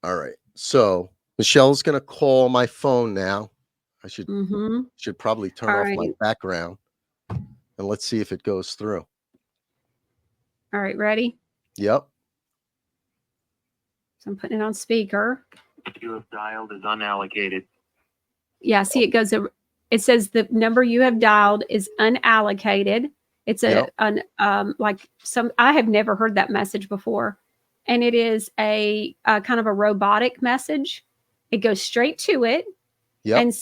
All right. So Michelle's gonna call my phone now. I Mm-hmm. should probably turn All off my righty. background and let's see if it goes through. All right, ready? Yep. So I'm putting it on speaker. You have dialed is unallocated. Yeah, see, it says the number you have dialed is unallocated. It's Yep. like some, I have never heard that message before. And it is a kind of a robotic message. It goes straight to it. Yep.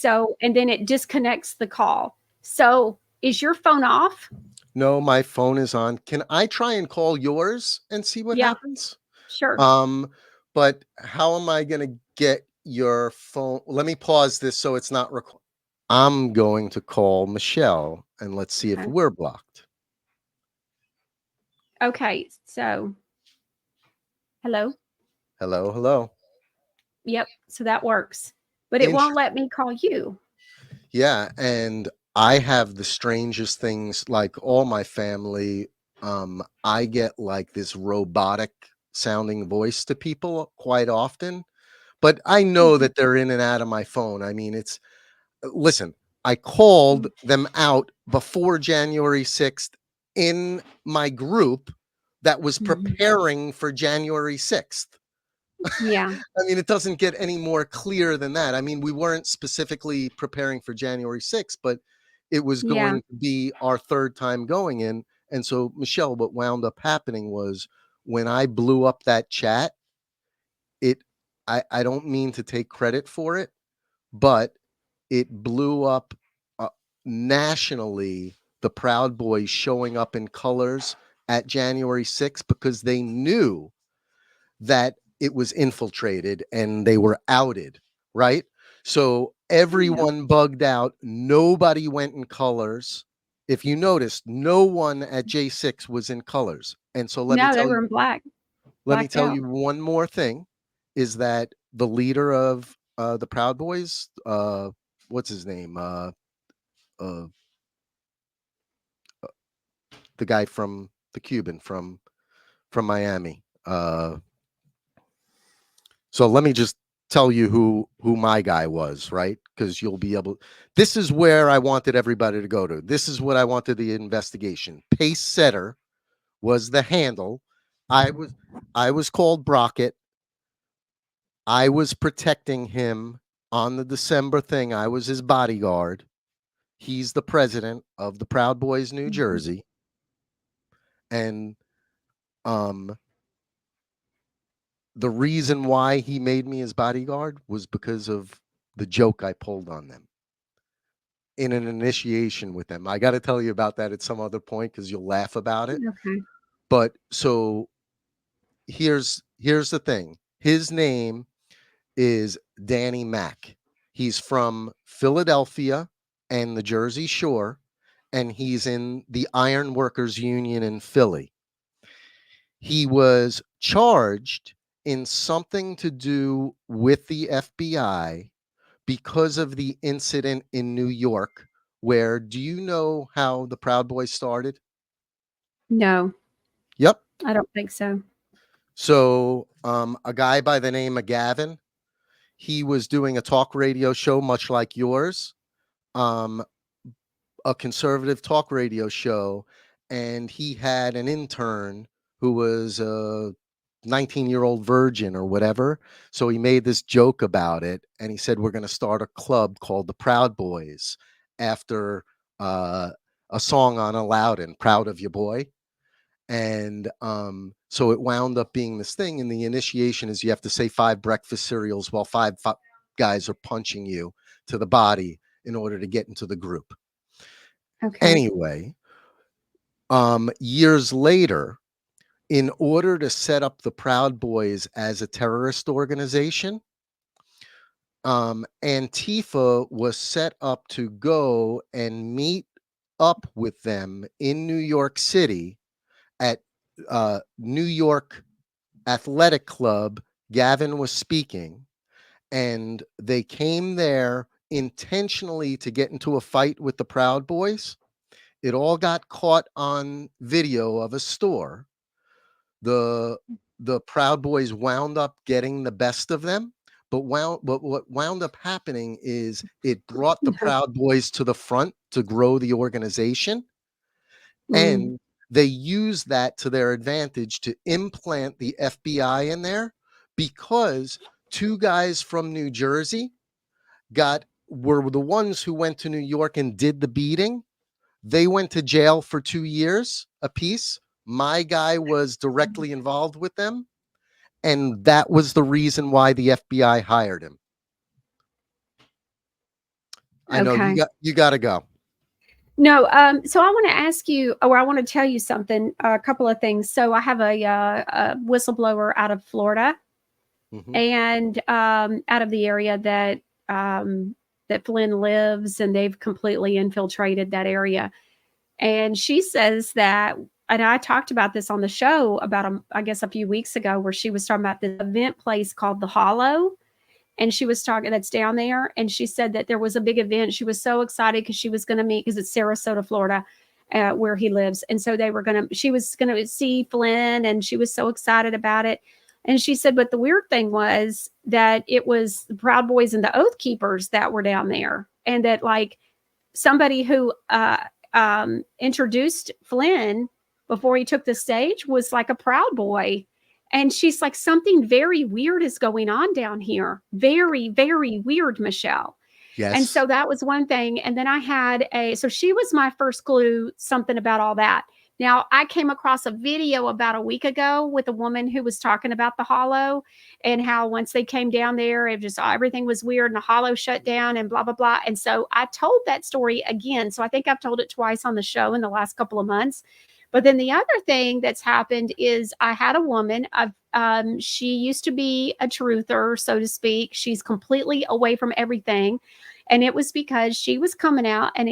And then it disconnects the call. So is your phone off? No, my phone is on. Can I try and call yours and see what Yeah, happens? sure. Um, but how am I gonna get your phone? Let me pause this so it's not I'm going to call Michelle and let's see if Okay. we're blocked. Okay. So, hello. Hello, hello. Yep. So that works. But it won't Int- let me call you. yeah, and I have the strangest things like all my family. I get like this robotic sounding voice to people quite often, but I know Mhm. that they're in and out of my phone. I mean, it's listen, I called them out before January 6th in my group that was Mhm. preparing for January 6th. Yeah. I mean, it doesn't get any more clear than that. I mean, we weren't specifically preparing for January 6th, but it was Yeah. going to be our third time going in. And so, Michelle, what wound up happening was when I blew up that chat, it I don't mean to take credit for it, but it blew up uh, nationally, the Proud Boys showing up in colors at January 6th because they knew that it was infiltrated and they were outed, right? So Yeah. everyone bugged out. Nobody went in colors. If you noticed, no one at J6 was in colors. And so No, they were in black, let me blacked tell out. you one more thing is that the leader of the Proud Boys, what's his name? Uh, the guy from the Cuban from Miami. So let me just tell you who my guy was, right? Because you'll be able. This is where I wanted everybody to go to. This is what I wanted the investigation. Pace setter was the handle. I was I was called Brockett. I was protecting him on the December thing. I was his bodyguard. He's the president of the Proud Boys, New Mhm. Jersey, and um the reason why he made me his bodyguard was because of the joke I pulled on them in an initiation with them. I got to tell you about that at some other point because you'll laugh about it. Okay. But so here's the thing. His name is Danny Mack. He's from Philadelphia and the Jersey Shore, and he's in the Iron Workers Union in Philly. He was charged in something to do with the FBI because of the incident in New York. Where do you know how the Proud Boys started? No, Yep. I don't think so. So, a guy by the name of Gavin, he was doing a talk radio show, much like yours, um, a conservative talk radio show, and he had an intern who was a 19-year-old virgin or whatever. So he made this joke about it, and he said, "We're going to start a club called the Proud Boys after uh, a song on Aladdin, Proud of Your Boy." And so it wound up being this thing. And the initiation is you have to say 5 breakfast cereals while five guys are punching you to the body in order to get into the group. Okay. Anyway, years later, in order to set up the Proud Boys as a terrorist organization, Antifa was set up to go and meet up with them in New York City at New York Athletic Club. Gavin was speaking, and they came there intentionally to get into a fight with the Proud Boys. It all got caught on video of a store. The the Proud Boys wound up getting the best of them. But what wound up happening is it brought the Proud Boys to the front to grow the organization. Mm, And they used that to their advantage to implant the FBI in there, because two guys from New Jersey were the ones who went to New York and did the beating. They went to jail for 2 years apiece. My guy was directly involved with them, and that was the reason why the FBI hired him. I know okay. you got to go. No, so I want to ask you, or I want to tell you something, a couple of things. So I have a whistleblower out of Florida, Mhm. and out of the area that Flynn lives, and they've completely infiltrated that area. And she says that, and I talked about this on the show about, I guess, a few weeks ago, where she was talking about this event place called the Hollow. And she was talking, that's down there. And she said that there was a big event. She was so excited because she was going to meet, because it's Sarasota, Florida, where he lives. And so she was going to see Flynn, and she was so excited about it. And she said, but the weird thing was that it was the Proud Boys and the Oath Keepers that were down there. And that, like, somebody who introduced Flynn before he took the stage was like a Proud Boy. And she's like, something very weird is going on down here. Very, very weird, Michelle. And Yes. so that was one thing. And then so she was my first clue, something about all that. Now, I came across a video about a week ago with a woman who was talking about the Hollow, and how once they came down there, it just, everything was weird, and the Hollow shut down and blah, blah, blah. And so I told that story again. So I think I've told it twice on the show in the last couple of months. But then the other thing that's happened is I had a woman, she used to be a truther, so to speak. She's completely away from everything. And it was because she was coming out and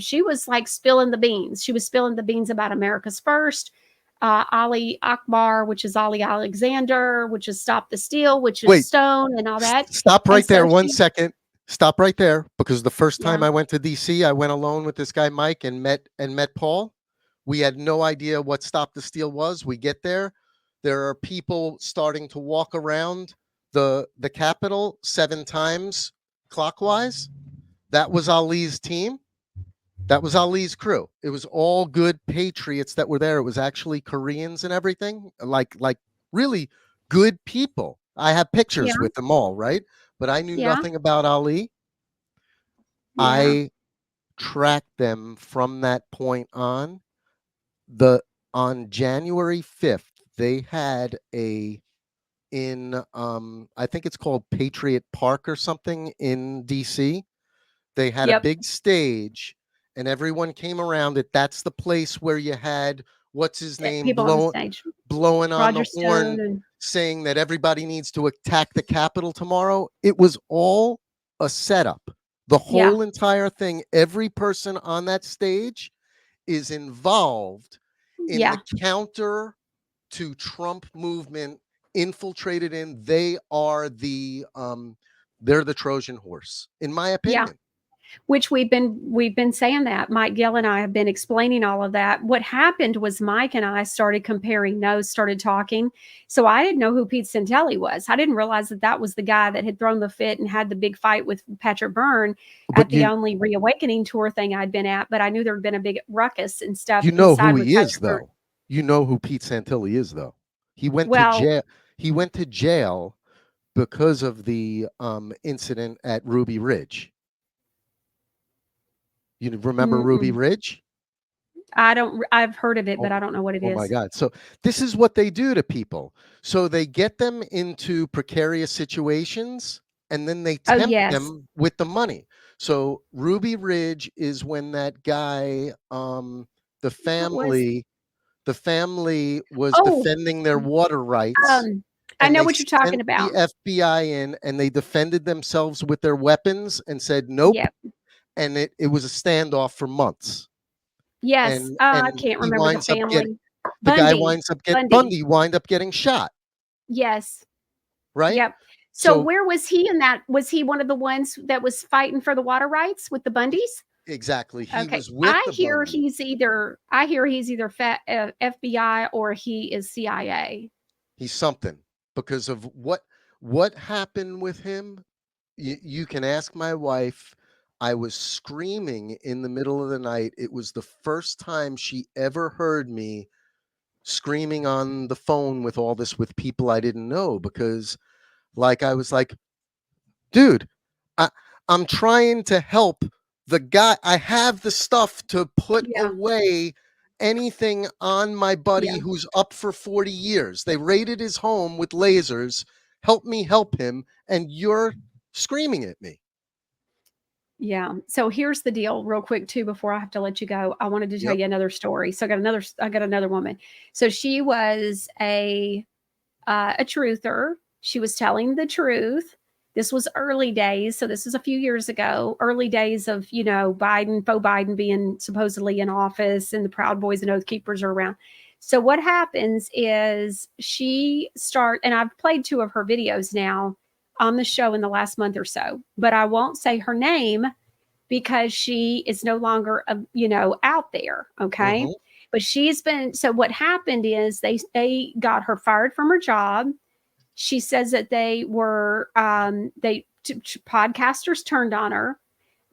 she was like spilling the beans. She was spilling the beans about America's First, Ali Akbar, which is Ali Alexander, which is Stop the Steal, which is Wait, Stone, and all that. stop And right so there one she, second. Stop right there, because the first time yeah, I went to DC, I went alone with this guy Mike and met Paul. We had no idea what Stop the Steal was. We get there are people starting to walk around the Capitol 7 times clockwise. That was Ali's team. That was Ali's crew. It was all good patriots that were there. It was actually Koreans and everything, like really good people. I have yeah, pictures with them all, right? But I knew yeah, nothing about Ali. yeah, I tracked them from that point on. On January 5th, they had I think it's called Patriot Park or something in DC. They had a yep. big stage and everyone came around it. That's the place where you had, what's his name, People on the stage, blowing on Roger the horn, Stone, and saying that everybody needs to attack the Capitol tomorrow. It was all a setup. The yeah, whole entire thing, every person on that stage is involved in the yeah, counter to Trump movement, infiltrated in. They're the Trojan horse, in my yeah. opinion. Which we've been saying that. Mike Gill and I have been explaining all of that. What happened was Mike and I started comparing notes, started talking. So I didn't know who Pete Santelli was. I didn't realize that that was the guy that had thrown the fit and had the big fight with Patrick Byrne at But the only reawakening tour thing I'd been at. But I knew there'd been a big ruckus and stuff you know inside who with he is, Patrick Byrne. though. You know who Pete Santilli is, though. He went to Well, jail. He went to jail because of the incident at Ruby Ridge. You remember Ruby mm-mm. Ridge? I've heard of it, but Oh, I don't know what it oh my is. God. So this is what they do to people. So they get them into precarious situations and then they Oh, tempt yes. them with the money. So Ruby Ridge is when that guy, the What was, family, was oh, defending their water rights, I and know they what you're talking sent the about. FBI in and they defended themselves with their weapons and said nope. Yep. And it was a standoff for months. Yes, I And can't he remember the winds up getting family. the guy Bundy. Bundy. Bundy wind up getting shot, Yes. right? Yep. So So where was he in that? Was he one of the ones that was fighting for the water rights with the he, Bundys? exactly, he Okay. was with the Bundy. I hear he's either FBI or he is CIA. He's something because of what happened with him. You can ask my wife. I was screaming in the middle of the night. It was the first time she ever heard me screaming on the phone with people I didn't know, because like I was like, dude, I, I'm trying to help the guy. I have the stuff to put Yeah. away anything on my buddy Yeah. who's up for 40 years. They raided his home with lasers. Help me help him. And you're screaming at me. Yeah. So here's the deal, real quick too, before I have to let you go. I wanted to tell Yep. you another story. So I got another woman. So she was a truther. She was telling the truth. This was early days. So this is a few years ago, early days of, faux Biden being supposedly in office and the Proud Boys and Oath Keepers are around. So what happens is and I've played 2 of her videos now on the show in the last month or so, but I won't say her name because she is no longer, out there. Okay. Hmm. But so what happened is they got her fired from her job. She says that podcasters turned on her.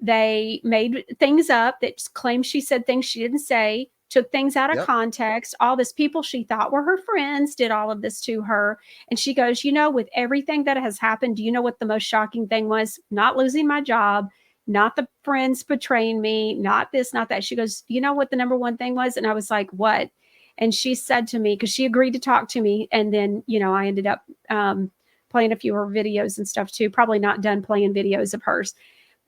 They made things up that claimed she said things she didn't say, took things out of Yep. context. All this people she thought were her friends did all of this to her. And she goes, with everything that has happened, do you know what the most shocking thing was? Not losing my job, not the friends betraying me, not this, not that. She goes, you know what the number one thing was? And I was like, what? And she said to me, because she agreed to talk to me. And then, I ended up playing a few of her videos and stuff too. Probably not done playing videos of hers,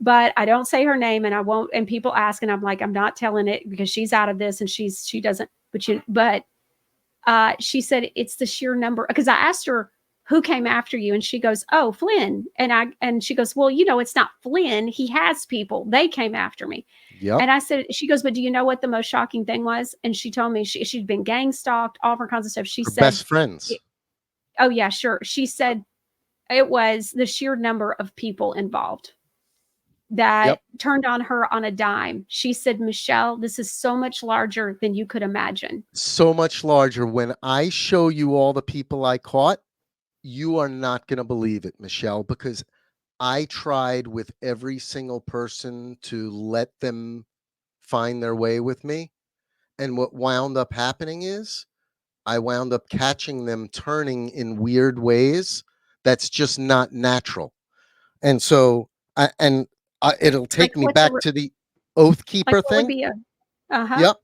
but I don't say her name and I won't. And people ask, and I'm like, I'm not telling it because she's out of this and she doesn't, but she said it's the sheer number. Because I asked her who came after you, and she goes, "Oh, Flynn." And she goes, "Well, it's not Flynn. He has people. They came after me." Yep. And I said, she goes, "But do you know what the most shocking thing was?" And she told me she'd been gang stalked, all her kinds of stuff. She Her said, best friends. "Oh yeah, sure." She said it was the sheer number of people involved Yep. that turned on her on a dime. She said, "Michelle, this is so much larger than you could imagine." So much larger. When I show you all the people I caught, you are not going to believe it, Michelle, because I tried with every single person to let them find their way with me. And what wound up happening is I wound up catching them turning in weird ways that's just not natural. And so, it'll Like take me what's a back to the Oath like Keeper what would thing. be a uh-huh. Yep.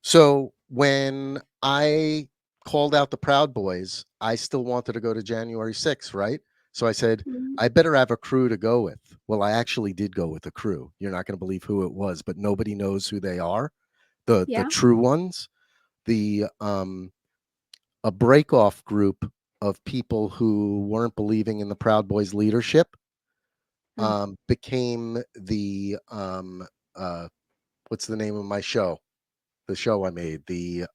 So when I called out the Proud Boys, I still wanted to go to January 6th, right? So I said, Mhm. I better have a crew to go with. Well, I actually did go with a crew. You're not going to believe who it was, but nobody knows who they are. The Yeah. true ones, the a break-off group of people who weren't believing in the Proud Boys leadership Mm. became the what's the name of my show? The show I made, The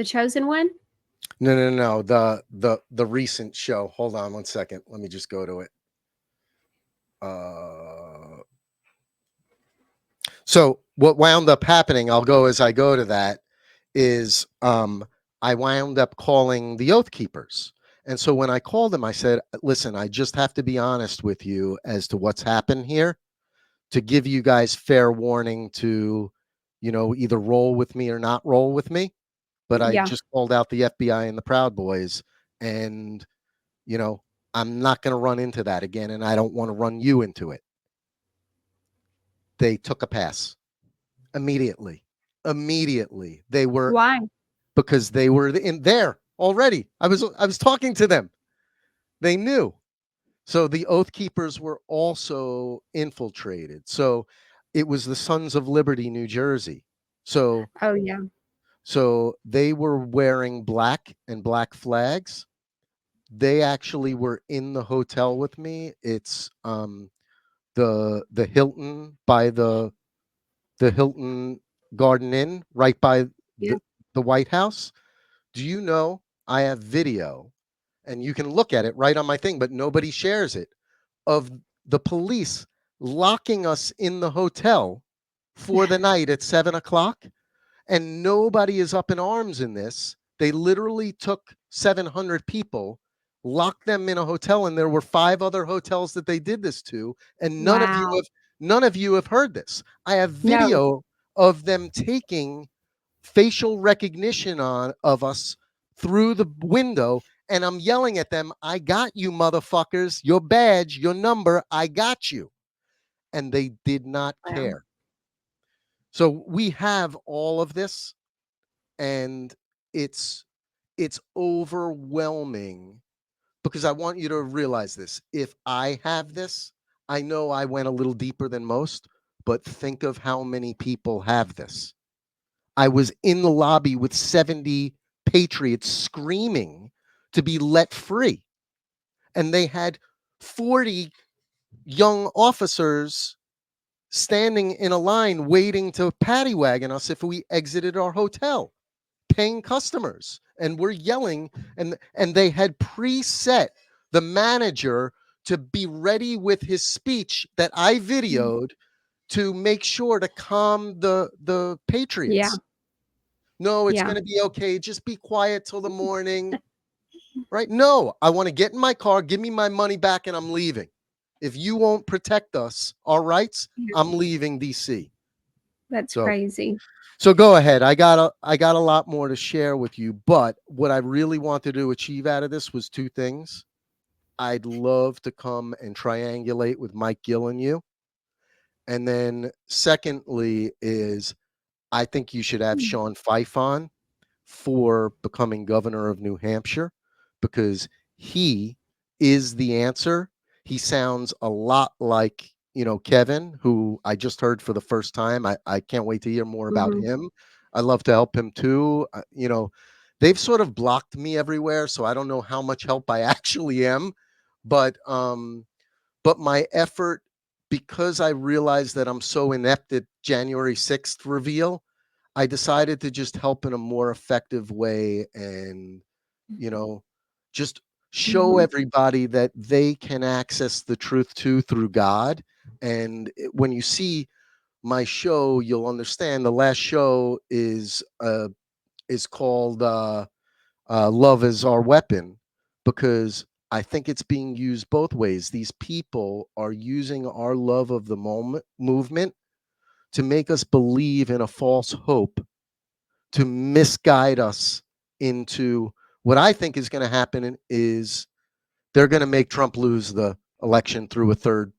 chosen one? no, the recent show. Hold on one second. Let me just go to it. So what wound up happening, I'll go as I go to that, is I wound up calling the Oath Keepers. And so when I called them, I said, listen, I just have to be honest with you as to what's happened here to give you guys fair warning to, either roll with me or not roll with me. But I Yeah. just called out the FBI and the Proud Boys, and you know, I'm not going to run into that again, and I don't want to run you into it. They took a pass immediately. Immediately, they were Why? because they were in there already. I was talking to them. They knew. So the Oath Keepers were also infiltrated. So it was the Sons of Liberty, New Jersey. So Oh yeah. so they were wearing black and black flags. They actually were in the hotel with me. It's the Hilton by the Hilton Garden Inn right by Yeah. the White House. Do you know I have video and you can look at it right on my thing, but nobody shares it, of the police locking us in the hotel for the night at 7 o'clock, and nobody is up in arms in this. They literally took 700 people, locked them in a hotel, and there were 5 other hotels that they did this to, and Wow. none of you have heard this. I have No. video of them taking facial recognition of us through the window, and I'm yelling at them, I got you, motherfuckers, your badge, your number, I got you. And they did not Wow. care. So we have all of this, and it's overwhelming, because I want you to realize this. If I have this, I know I went a little deeper than most, but think of how many people have this. I was in the lobby with 70 patriots screaming to be let free. And they had 40 young officers standing in a line waiting to paddy wagon us if we exited our hotel, paying customers. And we're yelling, and they had preset the manager to be ready with his speech that I videoed to make sure to calm the patriots. Yeah. No, it's Yeah. going to be okay. Just be quiet till the morning. Right? No, I want to get in my car, give me my money back, and I'm leaving. If you won't protect us, our rights, Yeah. I'm leaving DC. That's So crazy. So go ahead. I got a lot more to share with you, but what I really wanted to achieve out of this was 2 things. I'd love to come and triangulate with Mike Gill and you. And then secondly is, I think you should have Sean Fife on for becoming governor of New Hampshire, because he is the answer. He sounds a lot like, Kevin, who I just heard for the first time. I can't wait to hear more about Mhm. him. I love to help him too. They've sort of blocked me everywhere, so I don't know how much help I actually am. But my effort, because I realized that I'm so inept at January 6th reveal, I decided to just help in a more effective way, and, just show Mhm. everybody that they can access the truth too through God. And when you see my show, you'll understand. The last show is called Love is Our Weapon, because I think it's being used both ways. These people are using our love of the movement to make us believe in a false hope, to misguide us into what I think is going to happen is they're going to make Trump lose the election through a third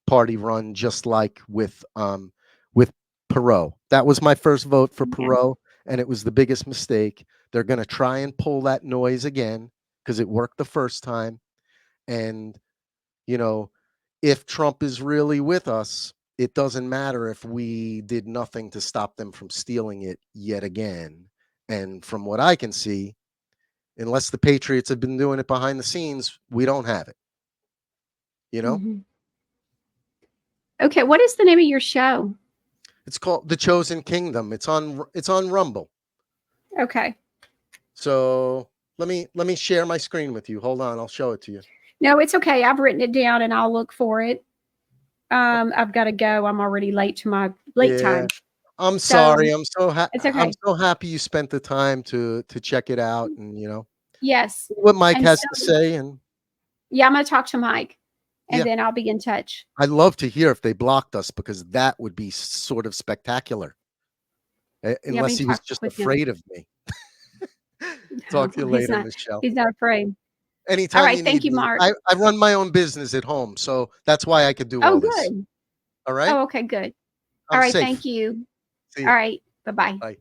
party run, just like with Perot. That was my first vote for Yeah. Perot, and it was the biggest mistake. They're going to try and pull that noise again because it worked the first time. And, you know, if Trump is really with us, it doesn't matter if we did nothing to stop them from stealing it yet again. And from what I can see, unless the Patriots have been doing it behind the scenes, we don't have it. Mhm. Okay, what is the name of your show? It's called The Chosen Kingdom. It's on Rumble. Okay. So let me share my screen with you. Hold on, I'll show it to you. No, it's okay. I've written it down and I'll look for it. I've got to go. I'm already late to my late Yeah. time. I'm So sorry. it's I'm okay. so happy you spent the time to check it out, and Yes. see what Mike And has so, to say. And yeah, I'm going to talk to Mike and yeah, then I'll be in touch. I'd love to hear if they blocked us, because that would be sort of spectacular. Yeah, Unless me he was talk just with him. afraid of me. Talk to you He's later, not. Michelle. He's not afraid. All Anytime right. you Thank need you, me. Mark. I run my own business at home, so that's why I could do Oh, all this. good. All right? Oh, okay, good. All I'm right. safe. Thank you. See All you. right. Bye bye. Bye.